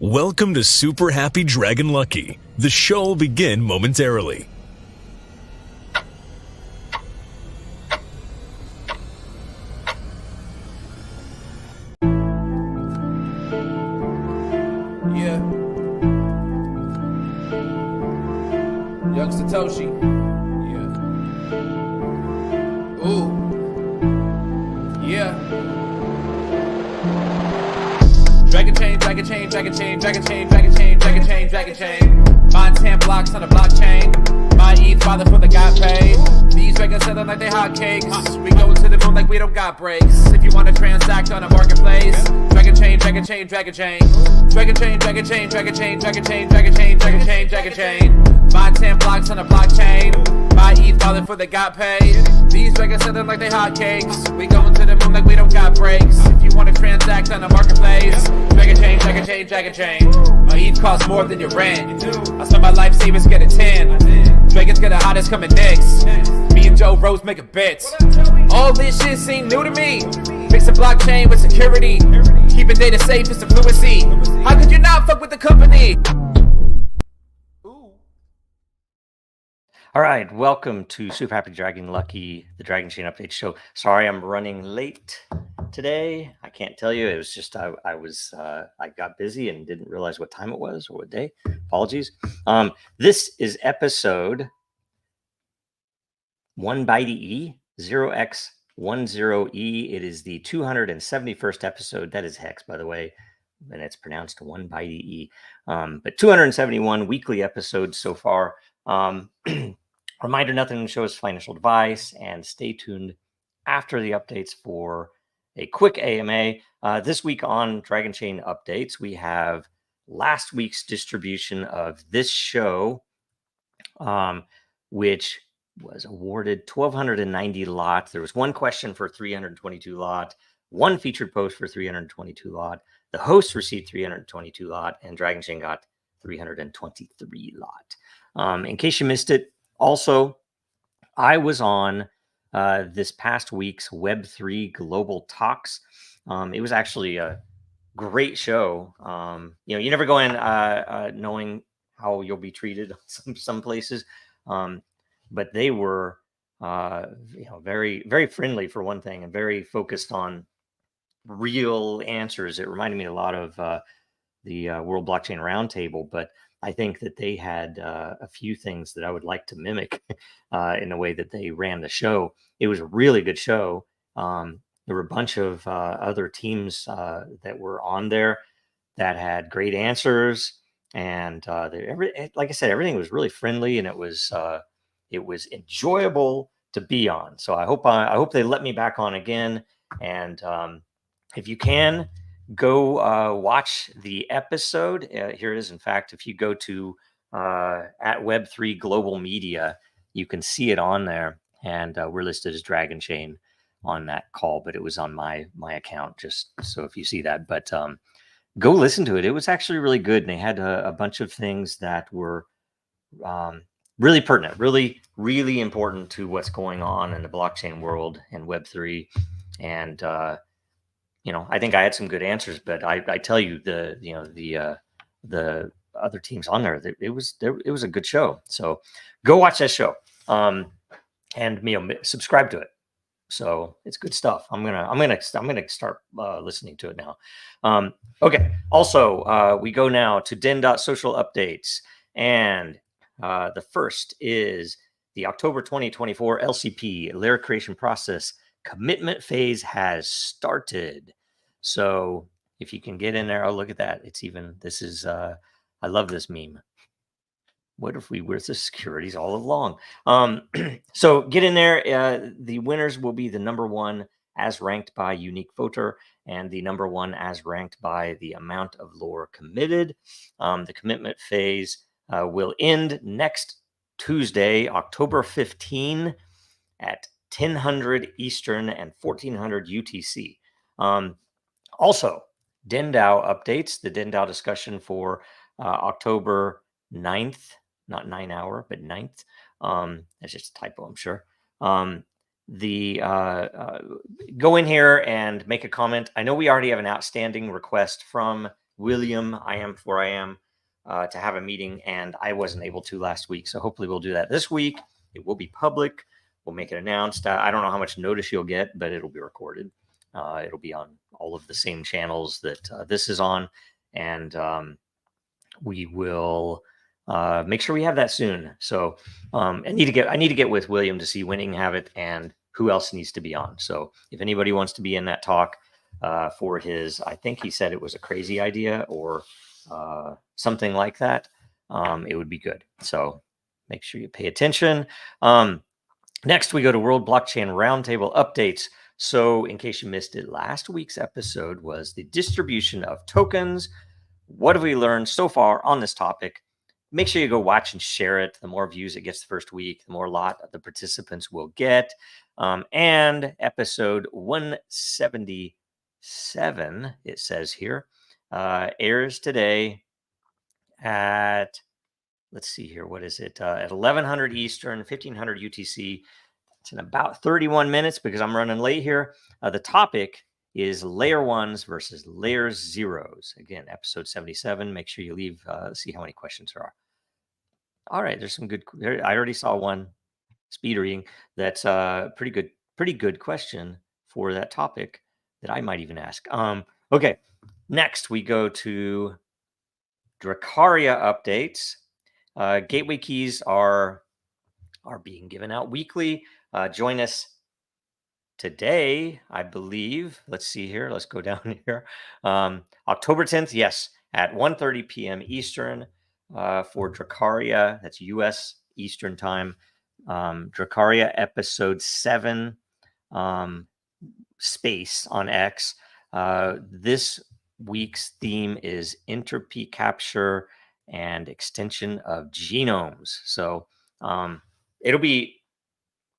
Welcome to Super Happy Dragon Lucky. The show will begin momentarily. Yeah. Young Satoshi. Yeah. Ooh. Yeah. Dragonchain, Dragonchain, Dragonchain, Dragonchain, Dragonchain, Dragonchain, Dragonchain. Mine 10 blocks on the blockchain. My ETH father for the got paid. These dragons selling like they hotcakes. We go to the moon like we don't got breaks. If you want to transact on a marketplace, Dragonchain, Dragonchain, Dragonchain. Dragonchain, Dragonchain, Dragonchain, Dragonchain, Dragonchain, Dragonchain, Dragonchain. Mine 10 blocks on the blockchain. My ETH father for the got paid. These dragons selling like they hotcakes. We going to the moon like we don't got breaks. If you want to transact on a marketplace, Dragonchain, Dragonchain, Dragonchain. My ETH costs more than your rent. I saw my life savings get a 10. Dragons get the hottest coming next. Me and Joe Rose make a bet. All this shit seem new to me. Mix a blockchain with security. Keeping data safe is the fluency. How could you not fuck with the company? All right, welcome to Super Happy Dragon Lucky, the Dragonchain Update Show. Sorry, I'm running late today. I can't tell you. It was just I got busy and didn't realize what time it was or what day. Apologies. This is episode 1x10e, 0x10e. It is the 271st episode. That is hex, by the way, and it's pronounced 1x10e. But 271 weekly episodes so far. Reminder, nothing in the show is financial advice, and stay tuned after the updates for a quick AMA. This week on Dragonchain Updates, we have last week's distribution of this show, which was awarded 1,290 lot. There was one question for 322 lot, one featured post for 322 lot. The host received 322 lot, and Dragonchain got 323 lot. In case you missed it, also, I was on this past week's Web3 Global Talks. It was actually a great show. You never go in knowing how you'll be treated some places, but they were very, very friendly for one thing, and very focused on real answers. It reminded me a lot of the World Blockchain Roundtable, but I think that they had a few things that I would like to mimic in the way that they ran the show. It was a really good show. There were a bunch of other teams that were on there that had great answers, and like I said, everything was really friendly, and it was enjoyable to be on. So I hope they let me back on again. And if you can, go watch the episode. Here it is. In fact, if you go to at Web3 Global Media, you can see it on there. And we're listed as Dragonchain on that call, but it was on my account, just so if you see that. But go listen to it. It was actually really good. And they had a bunch of things that were really pertinent, really, really important to what's going on in the blockchain world and Web3. And I think I had some good answers, but I tell you, the other teams on there, it was a good show. So go watch that show, and subscribe to it. So it's good stuff. I'm gonna start listening to it now. Okay. Also, we go now to Den.Social updates, and the first is the October 2024 LCP layer creation process. Commitment phase has started. So if you can get in there, oh, look at that. I love this meme. What if we were the securities all along? So get in there. The winners will be the number one as ranked by unique voter, and the number one as ranked by the amount of lore committed. The commitment phase will end next Tuesday, October 15 at 1000 Eastern and 1400 UTC. Also, DenDAO updates, the DenDAO discussion for October 9th, not 9 hour, but 9th. That's just a typo, I'm sure. Go in here and make a comment. I know we already have an outstanding request from William, I am for I am, to have a meeting, and I wasn't able to last week. So hopefully we'll do that this week. It will be public. We'll make it announced. I don't know how much notice you'll get, but it'll be recorded. It'll be on all of the same channels that this is on, and we will make sure we have that soon. So I need to get with William to see when he can have it and who else needs to be on. So if anybody wants to be in that talk for his, I think he said it was a crazy idea or something like that, it would be good. So make sure you pay attention. Next, we go to World Blockchain Roundtable updates. So in case you missed it, last week's episode was the distribution of tokens. What have we learned so far on this topic? Make sure you go watch and share it. The more views it gets the first week, the more lot of the participants will get. And episode 177, it says here, airs today at, let's see here, what is it? At 1100 Eastern, 1500 UTC. It's in about 31 minutes because I'm running late here. The topic is layer ones versus layer zeros. Again, episode 77. Make sure you leave, see how many questions there are. All right, there's some good. I already saw one speed reading. That's a pretty good question for that topic that I might even ask. Okay, next we go to Dracaria updates. Gateway keys are being given out weekly. Join us today, I believe. Let's see here. Let's go down here. October 10th, yes, at 1:30 p.m. Eastern for Dracaria. That's U.S. Eastern time. Dracaria episode 7, space on X. This week's theme is entropy capture and extension of genomes. So it'll be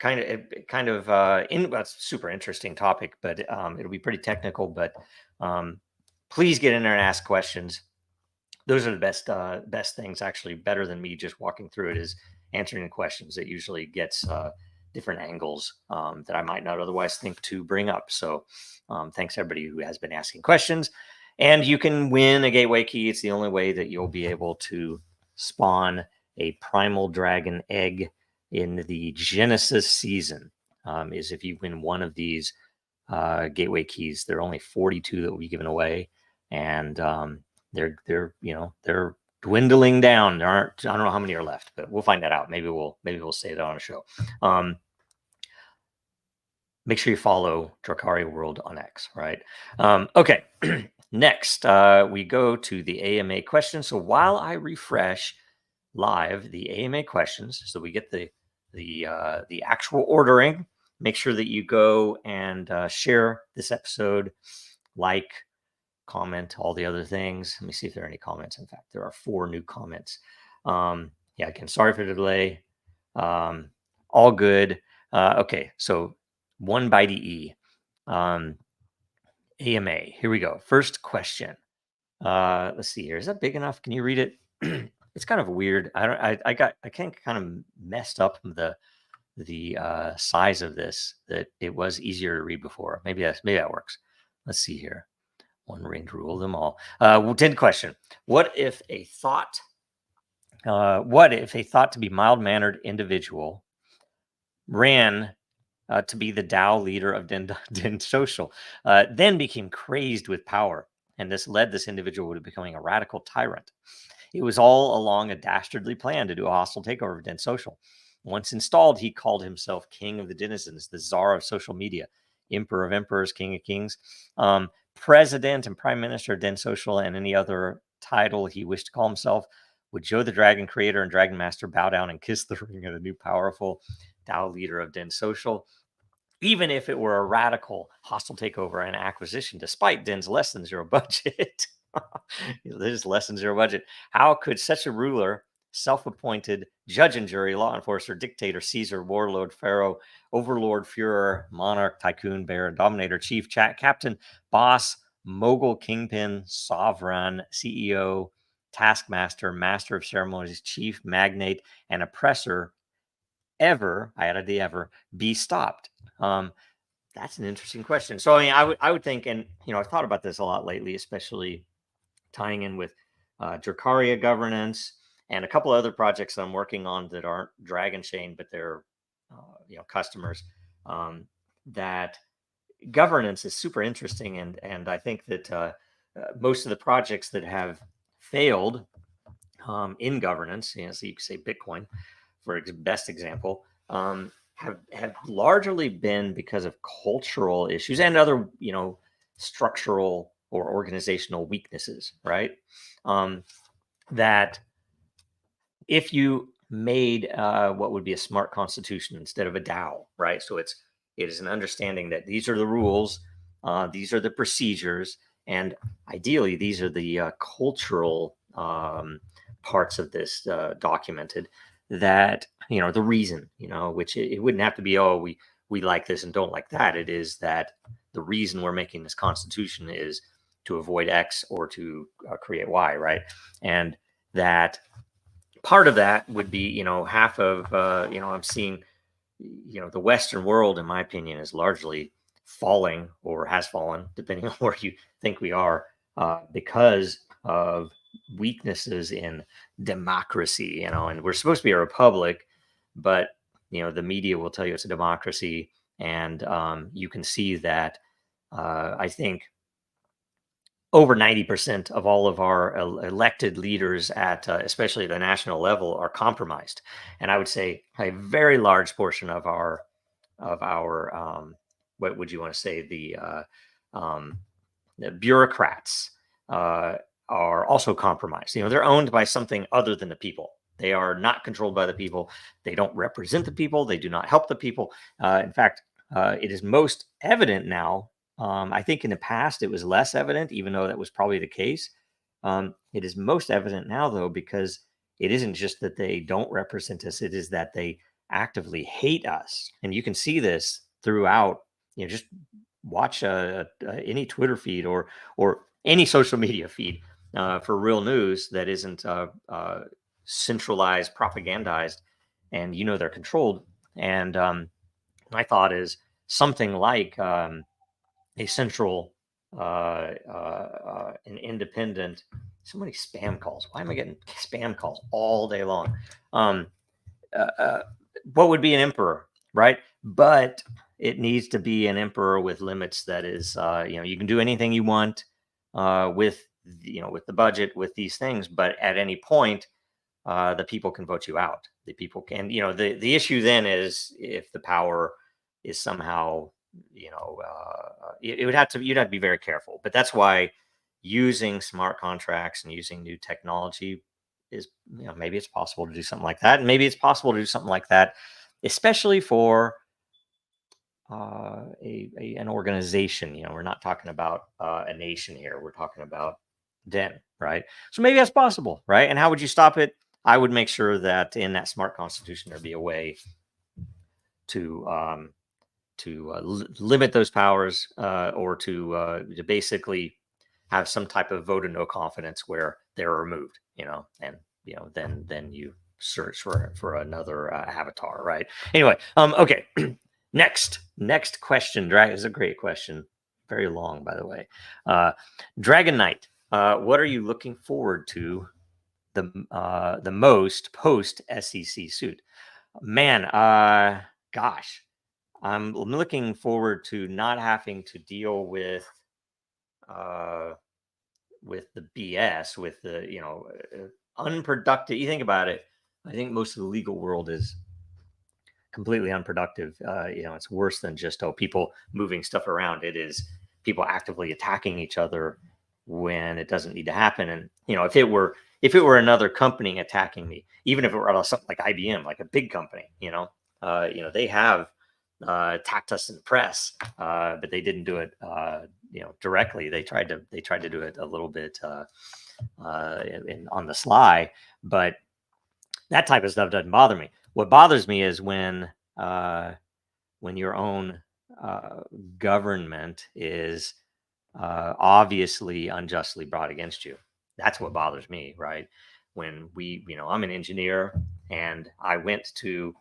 that's super interesting topic, but it'll be pretty technical. But please get in there and ask questions. Those are the best things. Actually, better than me just walking through it is answering the questions. It usually gets different angles that I might not otherwise think to bring up. So thanks everybody who has been asking questions. And you can win a gateway key. It's the only way that you'll be able to spawn a primal dragon egg in the Genesis season, is if you win one of these gateway keys. There are only 42 that will be given away, and they're dwindling down. There aren't, I don't know how many are left, but we'll find that out. Maybe we'll say that on a show. Make sure you follow Dracaria World on X, right? Okay. Next, we go to the AMA questions. So while I refresh live the AMA questions, so we get the actual ordering, make sure that you go and share this episode, like, comment, all the other things. Let me see if there are any comments. In fact, there are 4 new comments. Yeah, again, sorry for the delay. All good. Okay, so 1/E. AMA. Here we go. First question. Let's see here. Is that big enough? Can you read it? It's kind of weird. I kind of messed up the size of this, that it was easier to read before. Maybe that works. Let's see here. One ring to rule them all. 10th question. What if a thought to be mild-mannered individual ran to be the DAO leader of Den.Social, then became crazed with power, and this led this individual to becoming a radical tyrant? It was all along a dastardly plan to do a hostile takeover of Den.Social. Once installed, he called himself king of the denizens, the czar of social media, emperor of emperors, king of kings, president and prime minister of Den.Social, and any other title he wished to call himself. Would Joe the Dragon creator and Dragon Master bow down and kiss the ring of the new powerful DAO leader of Den.Social, even if it were a radical hostile takeover and acquisition, despite Den's less than zero budget? There's less than zero budget. How could such a ruler, self-appointed judge and jury, law enforcer, dictator, Caesar, warlord, pharaoh, overlord, Führer, monarch, tycoon, baron, dominator, chief, captain, boss, mogul, kingpin, sovereign, CEO, taskmaster, master of ceremonies, chief, magnate, and oppressor ever, I added the ever, be stopped? That's an interesting question. So I mean, I would think, and I've thought about this a lot lately, especially tying in with Dracaria governance and a couple other projects that I'm working on that aren't Dragonchain, but they're customers. That governance is super interesting, and I think that most of the projects that have failed in governance, so you could say Bitcoin, for best example, have largely been because of cultural issues and other structural or organizational weaknesses, right? That if you made what would be a smart constitution instead of a DAO, right? So it is an understanding that these are the rules, these are the procedures, and ideally these are the cultural parts of this documented, that the reason, which it wouldn't have to be, oh, we like this and don't like that. It is that the reason we're making this constitution is to avoid X or to create Y, right? And that part of that would be, half of, I'm seeing, the Western world, in my opinion, is largely falling or has fallen, depending on where you think we are, because of weaknesses in democracy, and we're supposed to be a republic, but, the media will tell you it's a democracy. And you can see that I think over 90% of all of our elected leaders at especially the national level are compromised. And I would say a very large portion of our what would you want to say, the bureaucrats are also compromised. They're owned by something other than the people. They are not controlled by the people. They don't represent the people. They do not help the people. In fact, it is most evident now. I think in the past it was less evident, even though that was probably the case. It is most evident now, though, because it isn't just that they don't represent us. It is that they actively hate us. And you can see this throughout, just watch any Twitter feed or any social media feed for real news that isn't centralized, propagandized, and they're controlled. And my thought is something like a central, an independent. So many spam calls. Why am I getting spam calls all day long? What would be an emperor, right? But it needs to be an emperor with limits. That is, you can do anything you want with the budget, with these things, but at any point, the people can vote you out. The people can, the issue then is if the power is somehow, you'd have to be very careful. But that's why using smart contracts and using new technology is, maybe it's possible to do something like that. And maybe it's possible to do something like that, especially for an organization. We're not talking about a nation here. We're talking about Den, right? So maybe that's possible, right? And how would you stop it? I would make sure that in that smart constitution there be a way to limit those powers, or to basically have some type of vote of no confidence where they're removed, and then you search for another avatar, right? Anyway, okay. Next question. Is a great question. Very long, by the way. Dragon Knight. What are you looking forward to the most post SEC suit? Man, gosh, I'm looking forward to not having to deal with the BS, with the unproductive. You think about it. I think most of the legal world is completely unproductive. It's worse than just people moving stuff around. It is people actively attacking each other when it doesn't need to happen. And if it were another company attacking me, even if it were something like IBM, like a big company, they have attacked us in the press, but they didn't do it directly. They tried to do it a little bit on the sly, but that type of stuff doesn't bother me. What bothers me is when your own government is obviously unjustly brought against you. That's what bothers me, right? When I'm an engineer and I went to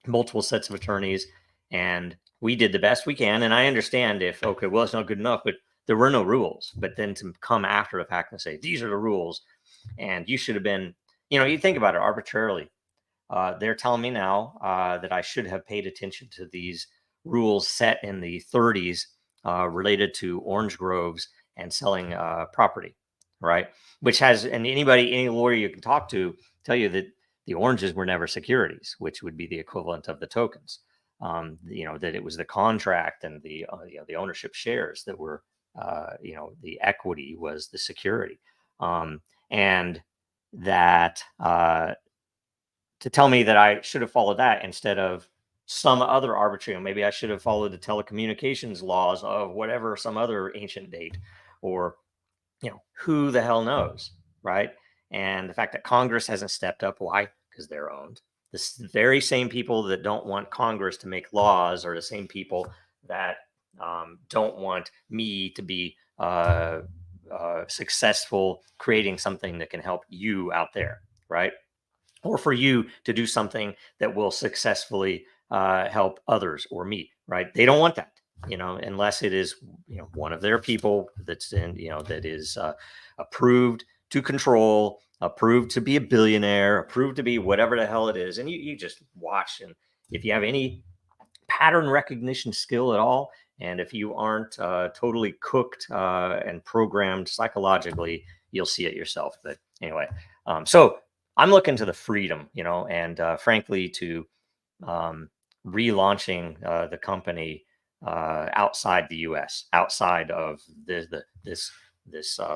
multiple sets of attorneys and we did the best we can. And I understand if, okay, well, it's not good enough, but there were no rules. But then to come after the fact and say, these are the rules, and you should have been, you think about it arbitrarily. They're telling me now that I should have paid attention to these rules set in the 30s related to orange groves and selling property, right? Which has, and any lawyer you can talk to tell you that the oranges were never securities, which would be the equivalent of the tokens. That it was the contract and the ownership shares that were, the equity was the security. And that to tell me that I should have followed that instead of some other arbitrary, maybe I should have followed the telecommunications laws of whatever, some other ancient date, or, who the hell knows, right? And the fact that Congress hasn't stepped up, why? Because they're owned. The very same people that don't want Congress to make laws are the same people that don't want me to be successful creating something that can help you out there, right? Or for you to do something that will successfully help others or me, right? They don't want that, unless it is, one of their people that's in, that is approved to control, approved to be a billionaire, approved to be whatever the hell it is. And you just watch, and if you have any pattern recognition skill at all, and if you aren't totally cooked and programmed psychologically, you'll see it yourself. But anyway, so I'm looking to the freedom, and frankly, to relaunching the company outside the U.S., outside of this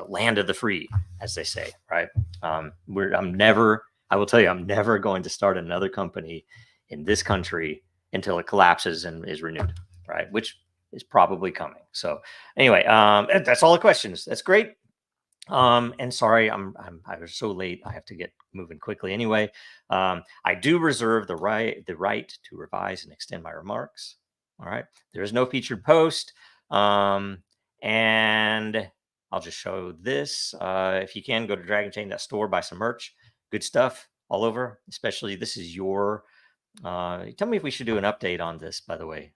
land of the free, as they say, right? I will tell you, I'm never going to start another company in this country until it collapses and is renewed, right? Which is probably coming. So anyway, that's all the questions. That's great. And sorry, I was so late. I have to get moving quickly. Anyway, I do reserve the right to revise and extend my remarks. All right. There is no featured post. And I'll just show this. If you can, go to Dragonchain.store, buy some merch. Good stuff all over. Especially, this is your. Tell me if we should do an update on this. By the way,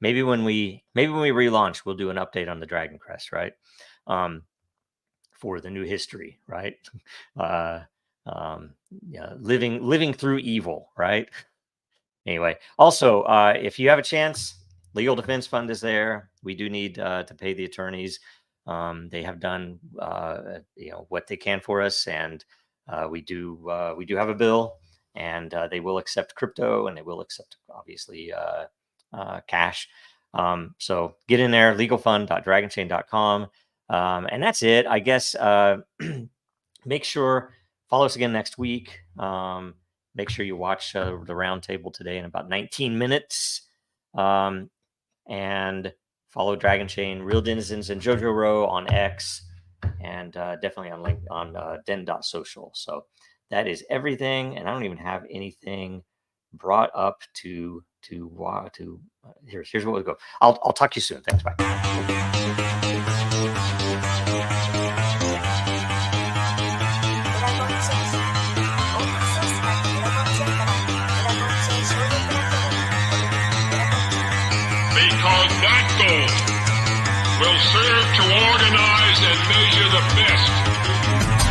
maybe when we relaunch, we'll do an update on the Dragon Crest, right? For the new history, right? Living through evil, right? Anyway, also, if you have a chance, Legal Defense Fund is there. We do need to pay the attorneys. They have done what they can for us, and we do have a bill, and they will accept crypto, and they will accept obviously cash. So get in there, legalfund.dragonchain.com. And that's it, I guess. Make sure, follow us again next week. Make sure you watch the roundtable today in about 19 minutes. And follow Dragonchain, Real Denizens, and Jojo Row on X, and definitely on Den.Social. So that is everything. And I don't even have anything brought up to here's what we'll go. I'll talk to you soon. Thanks. Bye. Because that goal will serve to organize and measure the best.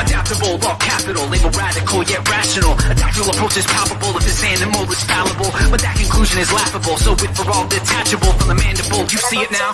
Adaptable, all capital, label radical yet rational. A tactical approach is palpable if this animal is fallible, but that conclusion is laughable. So with for all detachable from the mandible, you see it now.